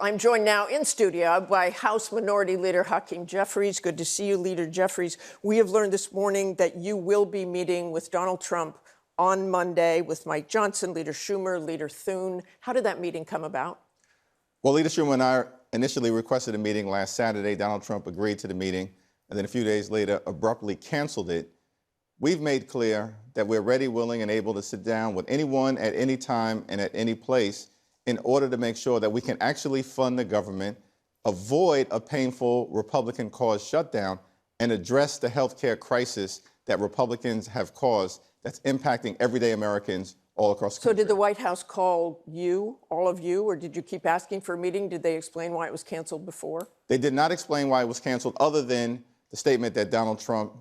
I'm joined now in studio by House Minority Leader Hakeem Jeffries. Good to see you, Leader Jeffries. We have learned this morning that you will be meeting with Donald Trump on Monday with Mike Johnson, Leader Schumer, Leader Thune. How did that meeting come about? Well, Leader Schumer and I initially requested a meeting last Saturday. Donald Trump agreed to the meeting, and then a few days later abruptly canceled it. We've made clear that we're ready, willing, and able to sit down with anyone at any time and at any place in order to make sure that we can actually fund the government, avoid a painful Republican-caused shutdown, and address the health care crisis that Republicans have caused that's impacting everyday Americans all across the country. So did the White House call you, all of you, or did you keep asking for a meeting? Did they explain why it was canceled before? They did not explain why it was canceled, other than the statement that Donald Trump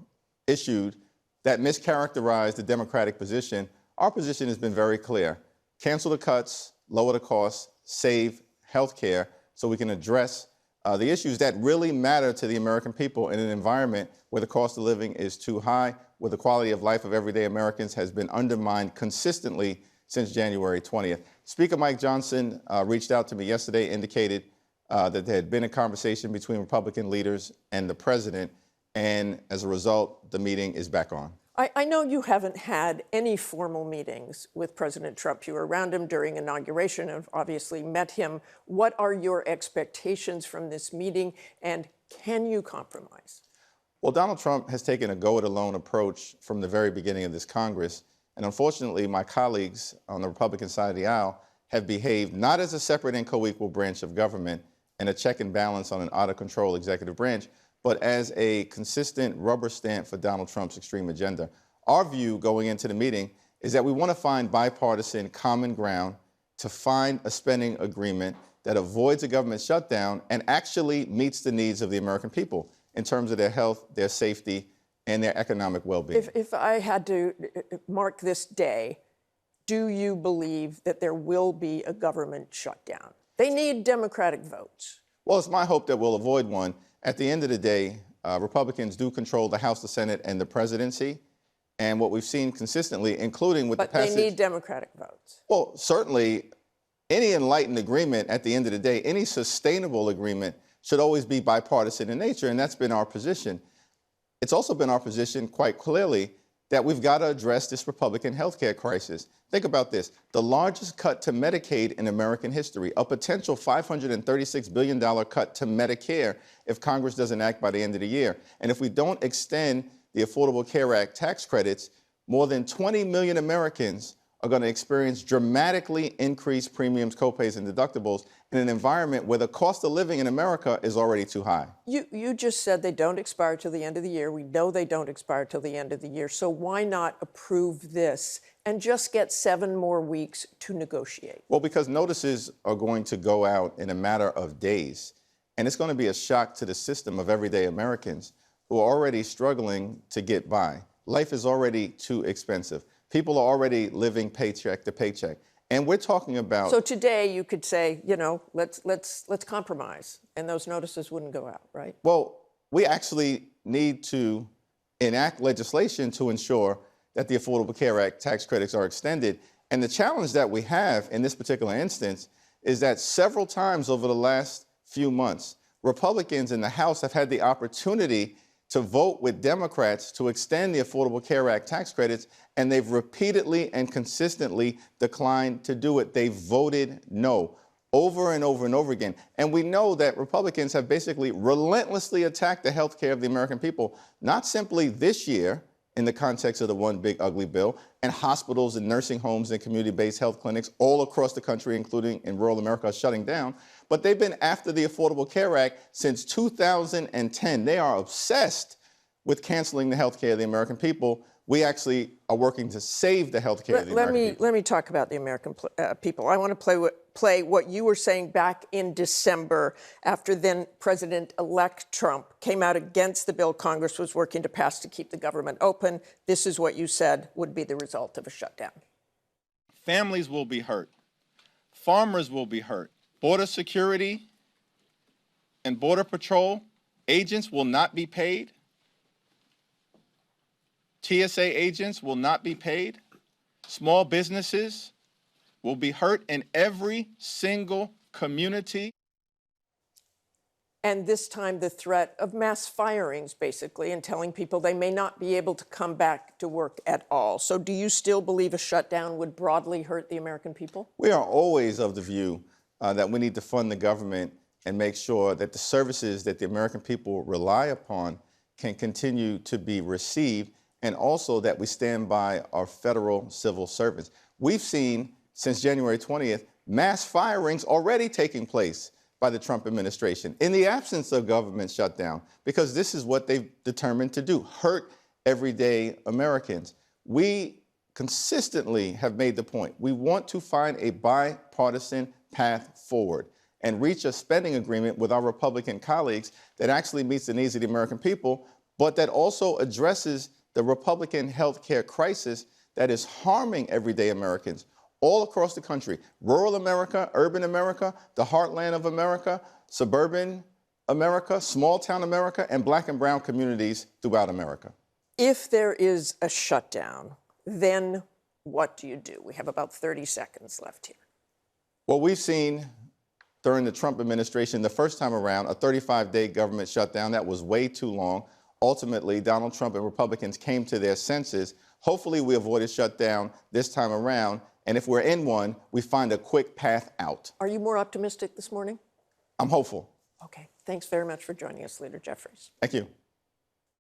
issued that mischaracterized the Democratic position. Our position has been very clear. Cancel the cuts, lower the costs, save health care so we can address the issues that really matter to the American people in an environment where the cost of living is too high, where the quality of life of everyday Americans has been undermined consistently since January 20th. Speaker Mike Johnson reached out to me yesterday, indicated that there had been a conversation between Republican leaders and the president, and as a result, the meeting is back on. I know you haven't had any formal meetings with President Trump. You were around him during inauguration and obviously met him. What are your expectations from this meeting, and can you compromise? Well, Donald Trump has taken a go-it-alone approach from the very beginning of this Congress, and unfortunately, my colleagues on the Republican side of the aisle have behaved not as a separate and co-equal branch of government and a check and balance on an out-of-control executive branch, but as a consistent rubber stamp for Donald Trump's extreme agenda. Our view going into the meeting is that we want to find bipartisan common ground to find a spending agreement that avoids a government shutdown and actually meets the needs of the American people in terms of their health, their safety, and their economic well-being. If I had to mark this day, do you believe that there will be a government shutdown? They need Democratic votes. Well, it's my hope that we'll avoid one. At the end of the day, Republicans do control the House, the Senate, and the presidency. And what we've seen consistently, including with the passage— But they need Democratic votes. Well, certainly, any enlightened agreement, at the end of the day, any sustainable agreement should always be bipartisan in nature, and that's been our position. It's also been our position, quite clearly, that we've got to address this Republican health care crisis. Think about this. The largest cut to Medicaid in American history, a potential $536 billion cut to Medicare if Congress doesn't act by the end of the year. And if we don't extend the Affordable Care Act tax credits, more than 20 million Americans are going to experience dramatically increased premiums, copays, and deductibles in an environment where the cost of living in America is already too high. You just said they don't expire till the end of the year. We know they don't expire till the end of the year. So why not approve this and just get 7 more weeks to negotiate? Well, because notices are going to go out in a matter of days, and it's going to be a shock to the system of everyday Americans who are already struggling to get by. Life is already too expensive. People are already living paycheck to paycheck. And we're talking about— So today you could say, you know, let's compromise, and those notices wouldn't go out, right? Well, we actually need to enact legislation to ensure that the Affordable Care Act tax credits are extended. And the challenge that we have in this particular instance is that several times over the last few months, Republicans in the House have had the opportunity to vote with Democrats to extend the Affordable Care Act tax credits, and they've repeatedly and consistently declined to do it. They voted no over and over and over again. And we know that Republicans have basically relentlessly attacked the health care of the American people, not simply this year in the context of the One Big Ugly Bill, and hospitals and nursing homes and community-based health clinics all across the country, including in rural America, shutting down. But they've been after the Affordable Care Act since 2010. They are obsessed with canceling the health care of the American people. We actually are working to save the health care of the American people. Let me talk about the American people. I want to play what you were saying back in December after then President-elect Trump came out against the bill Congress was working to pass to keep the government open. This is what you said would be the result of a shutdown. Families will be hurt. Farmers will be hurt. Border security and Border Patrol agents will not be paid. TSA agents will not be paid. Small businesses will be hurt in every single community And this time the threat of mass firings, basically, and telling people they may not be able to come back to work at all. So do you still believe a shutdown would broadly hurt the American people? We are always of the view that we need to fund the government and make sure that the services that the American people rely upon can continue to be received, and also that we stand by our federal civil servants. We've seen, since January 20th, mass firings already taking place by the Trump administration in the absence of government shutdown, because this is what they've determined to do, hurt everyday Americans. We consistently have made the point, we want to find a bipartisan path forward and reach a spending agreement with our Republican colleagues that actually meets the needs of the American people, but that also addresses the Republican health care crisis that is harming everyday Americans all across the country. Rural America, urban America, the heartland of America, suburban America, small town America, and black and brown communities throughout America. If there is a shutdown, then what do you do? We have about 30 seconds left here. Well, we've seen during the Trump administration, the first time around, a 35-day government shutdown. That was way too long. Ultimately, Donald Trump and Republicans came to their senses. Hopefully, we avoid a shutdown this time around. And if we're in one, we find a quick path out. Are you more optimistic this morning? I'm hopeful. Okay. Thanks very much for joining us, Leader Jeffries. Thank you.